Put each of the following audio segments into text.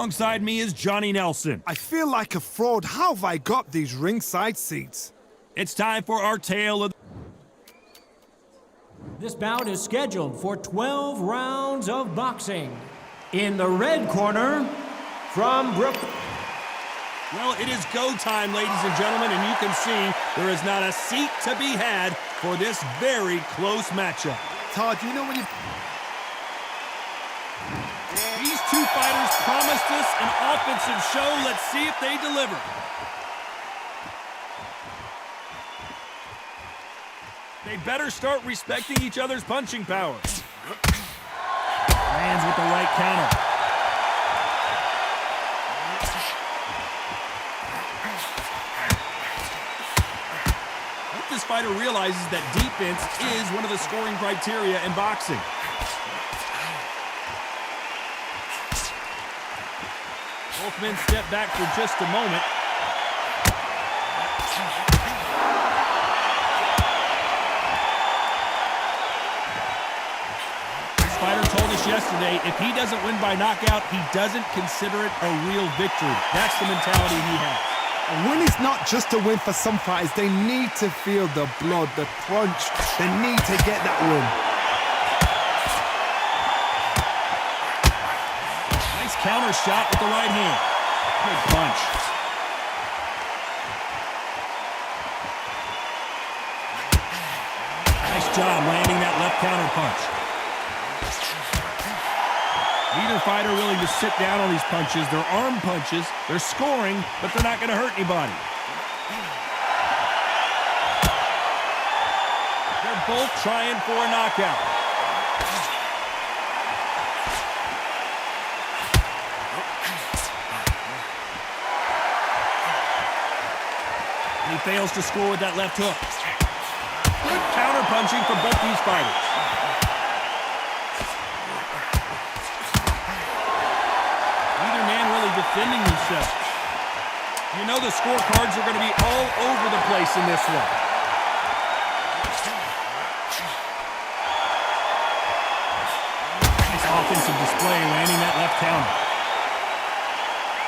Alongside me is Johnny Nelson. I feel like a fraud. How have I got these ringside seats? It's time for our tale of... This bout is scheduled for 12 rounds of boxing. In the red corner, from Brooklyn. Well, it is go time, ladies and gentlemen, and you can see there is not a seat to be had for this very close matchup. Todd, you know when you... These two fighters promised us an offensive show. Let's see if they deliver. They better start respecting each other's punching power. Lands with the right counter. I hope this fighter realizes that defense is one of the scoring criteria in boxing. Both men step back for just a moment. This fighter told us yesterday, if he doesn't win by knockout, he doesn't consider it a real victory. That's the mentality he has. A win is not just a win for some fighters. They need to feel the blood, the crunch. They need to get that win. Nice counter shot with the right hand. Good punch. Nice job landing that left counter punch. Neither fighter willing to sit down on these punches. They're arm punches. They're scoring, but they're not going to hurt anybody. They're both trying for a knockout. He fails to score with that left hook. Good counter punching from both these fighters. Neither man really defending themselves. You know the scorecards are going to be all over the place in this one. Nice offensive display, landing that left counter.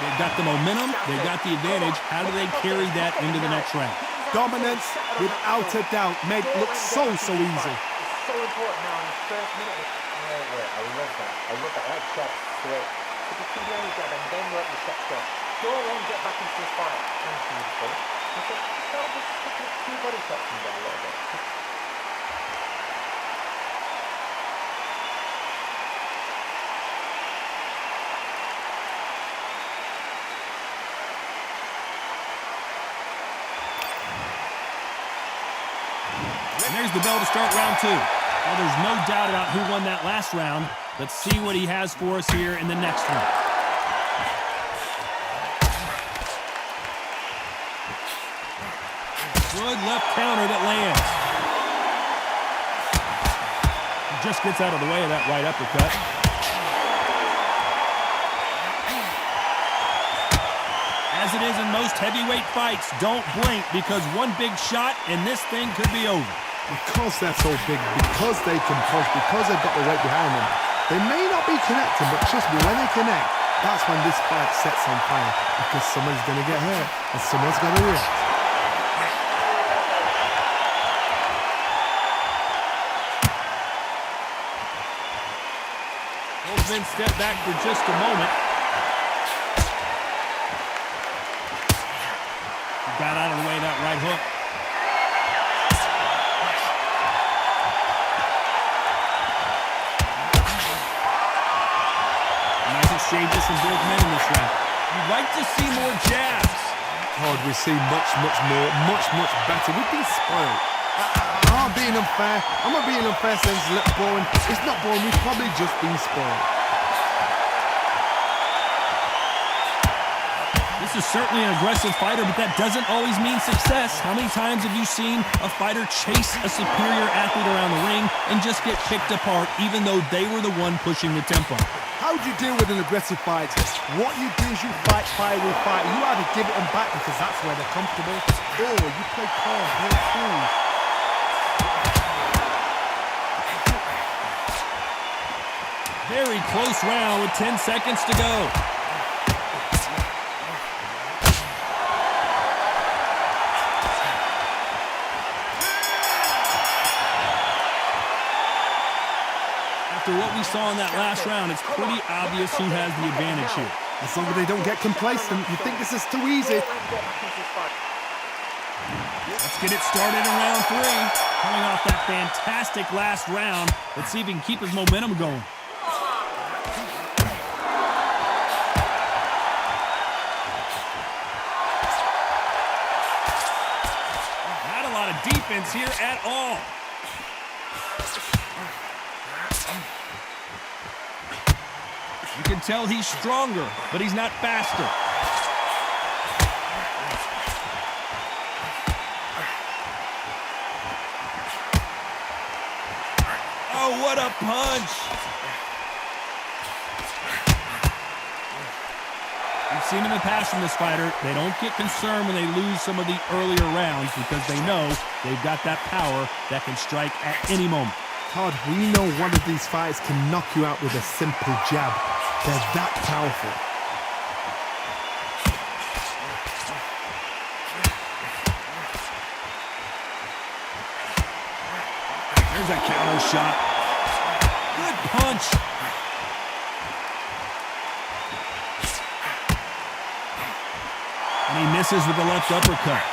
They've got the momentum, they've got the advantage. How do they carry that into the next round? Dominance, without a doubt, made it look so easy. It's so important now in the first minute. I love that. I love that. That shot straight. Put the two rounds down and then let the shot straight. Go on, get back into the fight. And beautiful. Start just picking up two body shots from there a little bit. And there's the bell to start round two. Well, there's no doubt about who won that last round. Let's see what he has for us here in the next one. Good left counter that lands. He just gets out of the way of that right uppercut. As it is in most heavyweight fights, don't blink because one big shot and this thing could be over. Because they're so big, because they can punch, because they've got the weight behind them, they may not be connecting, but trust me, when they connect, that's when this fight sets on fire. Because someone's going to get hurt, and someone's going to react. Both men step back for just a moment. He got out of the way of that right hook. Exchanges from both men in this round. You'd like to see more jabs. Todd, we see much more, much better. We've been spoiled. I'm not being unfair. I'm not being unfair saying it's boring. It's not boring. We've probably just been spoiled. This is certainly an aggressive fighter, but that doesn't always mean success. How many times have you seen a fighter chase a superior athlete around the ring and just get picked apart even though they were the one pushing the tempo? How do you deal with an aggressive fight? What you do is you fight fire with fire. You either give it them back because that's where they're comfortable, or you play calm, play cool. Very close round with 10 seconds to go. we saw in that last round, it's pretty obvious who has the advantage here. As long as they don't get complacent, you think this is too easy. Let's get it started in round 3. Coming off that fantastic last round, let's see if he can keep his momentum going. Not a lot of defense here at all. You can tell he's stronger, but he's not faster. Oh, what a punch! We've seen in the past from this fighter, they don't get concerned when they lose some of the earlier rounds because they know they've got that power that can strike at any moment. Todd, we know one of these fights can knock you out with a simple jab. They're that powerful. There's a counter shot. Good punch. And he misses with the left uppercut.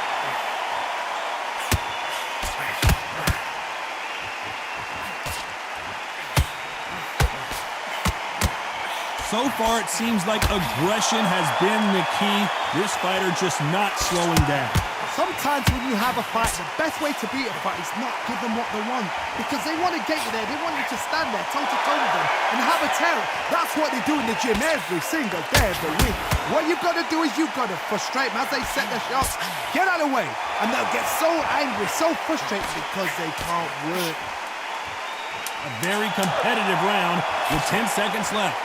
So far, it seems like aggression has been the key. This fighter just not slowing down. Sometimes when you have a fight, the best way to beat a fight is not give them what they want. Because they want to get you there. They want you to stand there toe-to-toe with them and have a terror. That's what they do in the gym every single day of the week. What you've got to do is you've got to frustrate them as they set their shots. Get out of the way. And they'll get so angry, so frustrated because they can't work. A very competitive round with 10 seconds left.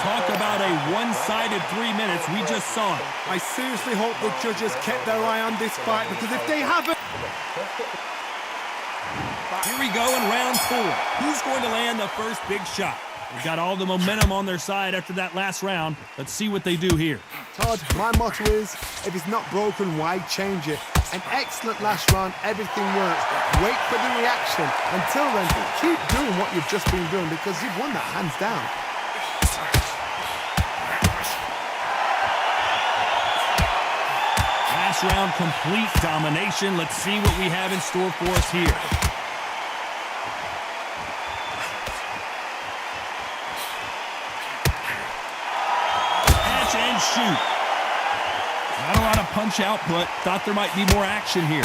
Talk about a one-sided 3 minutes. We just saw it. I seriously hope the judges kept their eye on this fight because if they haven't... Here we go in round 4. Who's going to land the first big shot? They've got all the momentum on their side after that last round. Let's see what they do here. Todd, my motto is, if it's not broken, why change it? An excellent last round, everything works. Wait for the reaction. Until then, keep doing what you've just been doing because you've won that hands down. Last round, complete domination. Let's see what we have in store for us here. Catch and shoot. Not a lot of punch output. Thought there might be more action here.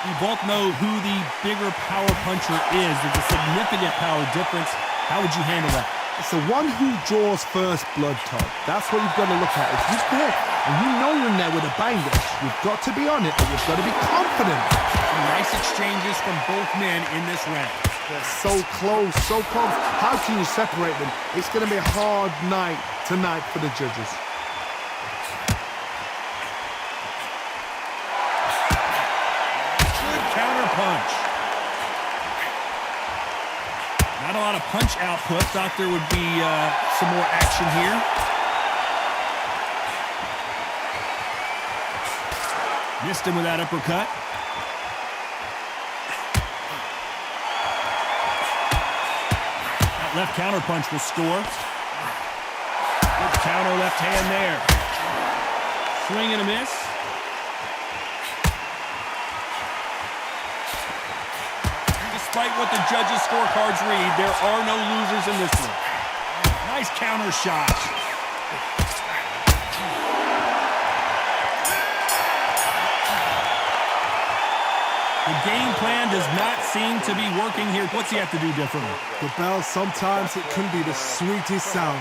We both know who the bigger power puncher is. There's a significant power difference. How would you handle that? It's the one who draws first blood, Todd. That's what you've got to look at. If you're there and you know you're in there with a banger, you've got to be on it and you've got to be confident. Some nice exchanges from both men in this round. They're so close, so close. How can you separate them? It's going to be a hard night tonight for the judges. Good counter punch. Not a lot of punch output. Thought there would be some more action here. Missed him with that uppercut. That left counter punch will score. Good counter left hand there. Swing and a miss. Despite what the judges' scorecards read, there are no losers in this one. Nice counter shot. The game plan does not seem to be working here. What's he have to do differently? The bell, sometimes it can be the sweetest sound.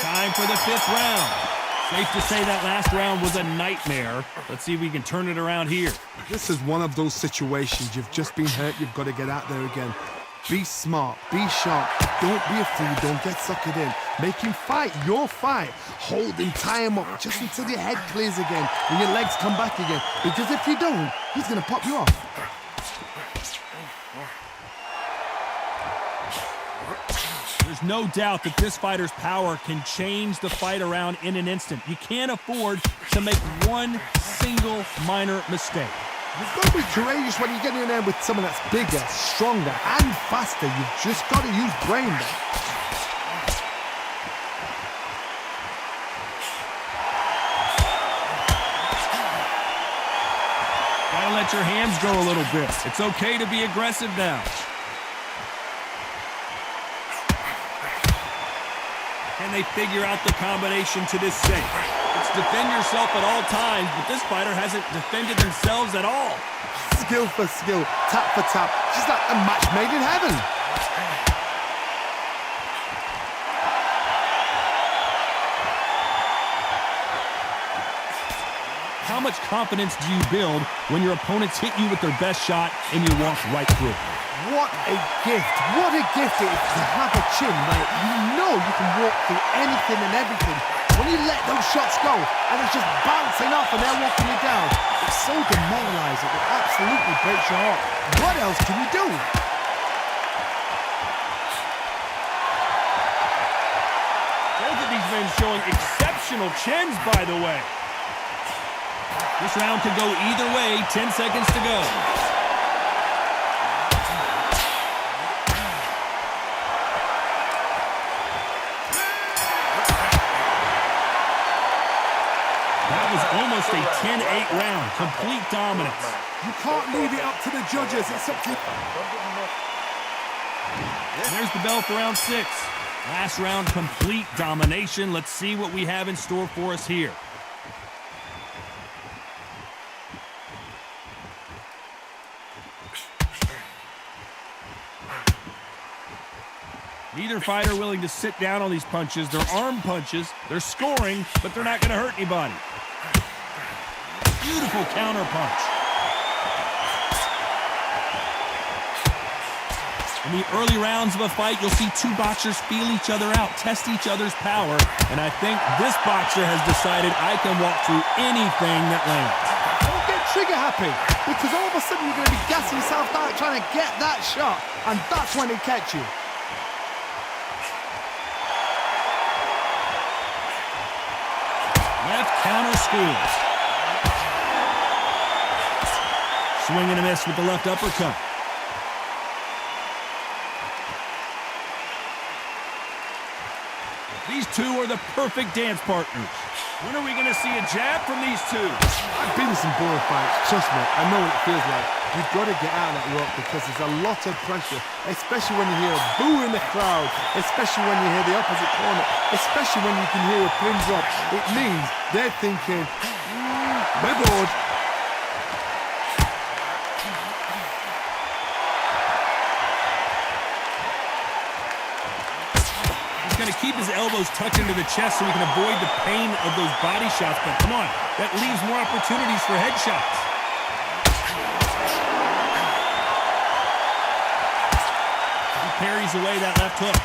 Time for the 5th round. Safe to say that last round was a nightmare. Let's see if we can turn it around here. This is one of those situations. You've just been hurt. You've got to get out there again. Be smart. Be sharp. Don't be a fool. Don't get suckered in. Make him fight your fight. Hold him, tie him up just until your head clears again and your legs come back again. Because if you don't, he's going to pop you off. There's no doubt that this fighter's power can change the fight around in an instant. You can't afford to make one single minor mistake. You've got to be courageous when you get in there with someone that's bigger, stronger, and faster. You've just got to use brain there. Gotta let your hands go a little bit. It's okay to be aggressive now. Can they figure out the combination to this safe? It's defend yourself at all times, but this fighter hasn't defended themselves at all. Skill for skill, tap for tap, just like a match made in heaven. How much confidence do you build when your opponents hit you with their best shot and you walk right through? What a gift. What a gift it is to have a chin where you know you can walk through anything and everything. When you let those shots go and it's just bouncing off and they're walking you down, it's so demoralizing. It absolutely breaks your heart. What else can you do? Both of these men showing exceptional chins, by the way. This round could go either way. 10 seconds to go. That was almost a 10-8 round. Complete dominance. You can't leave it up to the judges. It's up to you. There's the bell for round 6. Last round, complete domination. Let's see what we have in store for us here. Neither fighter willing to sit down on these punches. They're arm punches. They're scoring, but they're not going to hurt anybody. Beautiful counter punch. In the early rounds of a fight, you'll see two boxers feel each other out, test each other's power, and I think this boxer has decided I can walk through anything that lands. Don't get trigger happy, because all of a sudden you're going to be gassing yourself out trying to get that shot, and that's when it catch you. Left counter schools. Swing and a miss with the left uppercut. These two are the perfect dance partners. When are we going to see a jab from these two? I've been in some boring fights, trust me, I know what it feels like. You've got to get out of that rope because there's a lot of pressure, especially when you hear a boo in the crowd, especially when you hear the opposite corner, especially when you can hear a pin drop. It means they're thinking, we're bored. He's going to keep his elbows tucked into the chest so he can avoid the pain of those body shots, but come on, that leaves more opportunities for headshots. Parries away that left hook.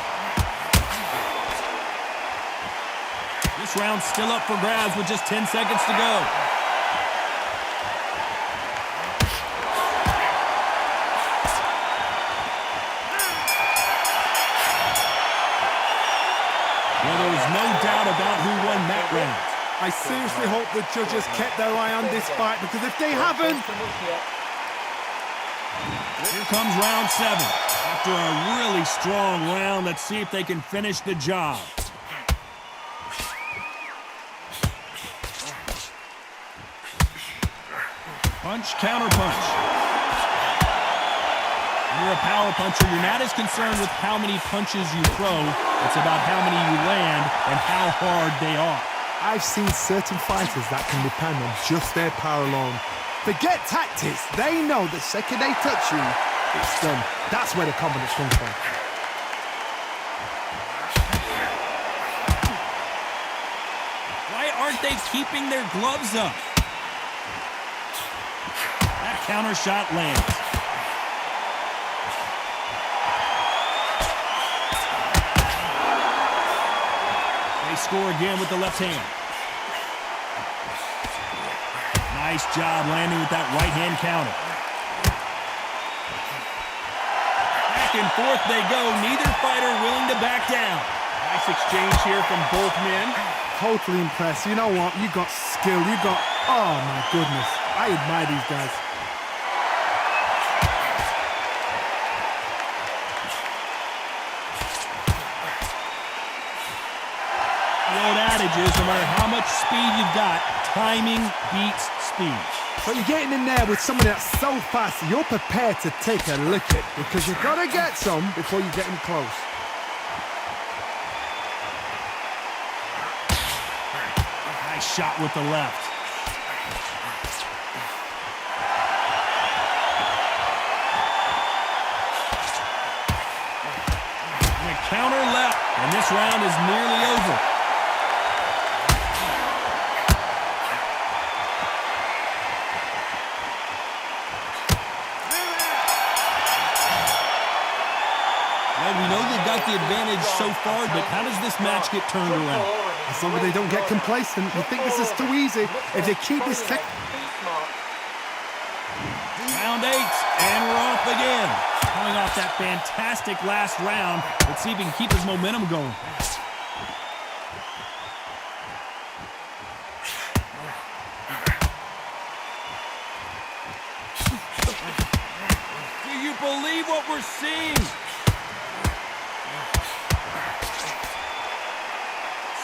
This round's still up for grabs with just 10 seconds to go. Well, there was no doubt about who won that round. I seriously hope the judges kept their eye on this fight, because if they haven't... Here comes round 7. After a really strong round, let's see if they can finish the job. Punch, counter punch. When you're a power puncher, you're not as concerned with how many punches you throw. It's about how many you land and how hard they are. I've seen certain fighters that can depend on just their power alone. Forget tactics. They know the second they touch you, it's done. That's where the confidence comes from. Why aren't they keeping their gloves up? That counter shot lands. They score again with the left hand. Nice job landing with that right hand counter. Back and forth they go. Neither fighter willing to back down. Nice exchange here from both men. Totally impressed. You know what? You got skill. You got... Oh, my goodness. I admire these guys. The old adage is, no matter how much speed you've got, timing beats speed. But you're getting in there with someone that's so fast, you're prepared to take a licking because you've got to get some before you get in close. Nice shot with the left. And a counter left, and this round is nearly over. Well, we know they've got the advantage so far, but how does this match get turned around? As long as they don't get complacent, you think this is too easy. If they keep this tech... Round 8, and we're off again. Coming off that fantastic last round, let's see if he can keep his momentum going. Do you believe what we're seeing?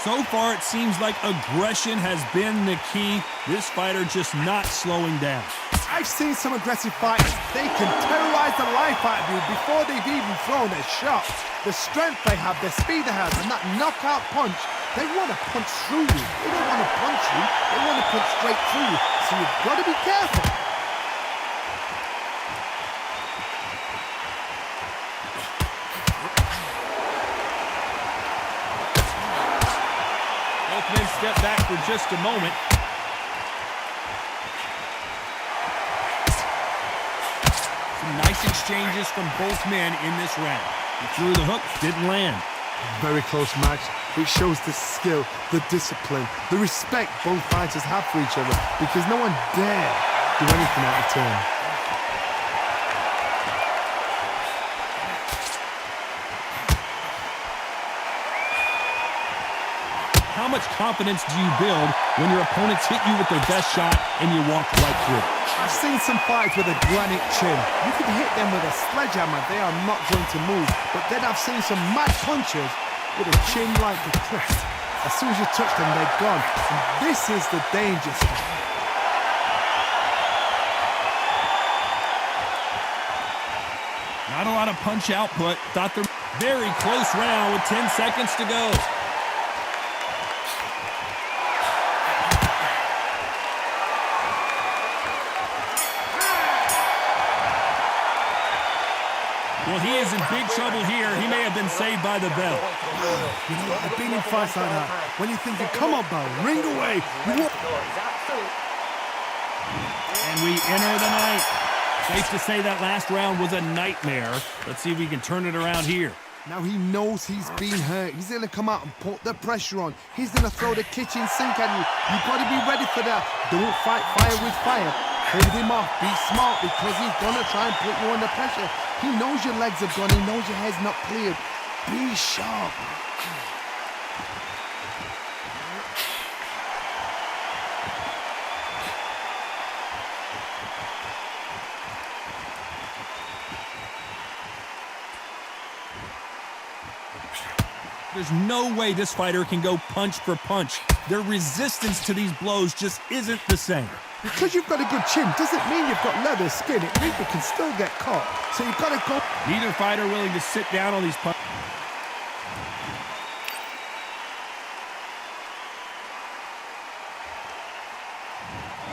So far, it seems like aggression has been the key. This fighter just not slowing down. I've seen some aggressive fighters. They can terrorize the life out of you before they've even thrown a shot. The strength they have, the speed they have, and that knockout punch, they want to punch through you. They don't want to punch you. They want to punch straight through you. So you've got to be careful. Both men step back for just a moment. Some nice exchanges from both men in this round. He threw the hook, didn't land. Very close match. It shows the skill, the discipline, the respect both fighters have for each other because no one dare do anything out of turn. How much confidence do you build when your opponents hit you with their best shot and you walk right through it? I've seen some fights with a granite chin. You can hit them with a sledgehammer, they are not going to move. But then I've seen some mad punchers with a chin like a cliff. As soon as you touch them, they're gone. And this is the danger spot. Not a lot of punch output. Thought they're very close round with 10 seconds to go. Well, he is in big trouble here. He may have been saved by the bell. You know, I've been in fights like that. When you're thinking, come on, Bowe, ring away. And we enter the ninth. Safe to say that last round was a nightmare. Let's see if we can turn it around here. Now he knows he's been hurt. He's going to come out and put the pressure on. He's going to throw the kitchen sink at you. You've got to be ready for that. Don't fight fire with fire. Hold him off. Be smart because he's going to try and put you under pressure. He knows your legs have gone. He knows your head's not cleared. Be sharp. There's no way this fighter can go punch for punch. Their resistance to these blows just isn't the same. Because you've got a good chin doesn't mean you've got leather skin. It means you can still get caught. So you've got to go. Neither fighter willing to sit down on these punches.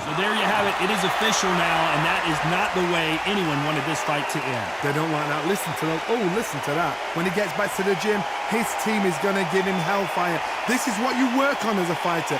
So there you have it. It is official now, and that is not the way anyone wanted this fight to end. They don't like that. Listen to them. Oh, listen to that. When he gets back to the gym, his team is going to give him hellfire. This is what you work on as a fighter.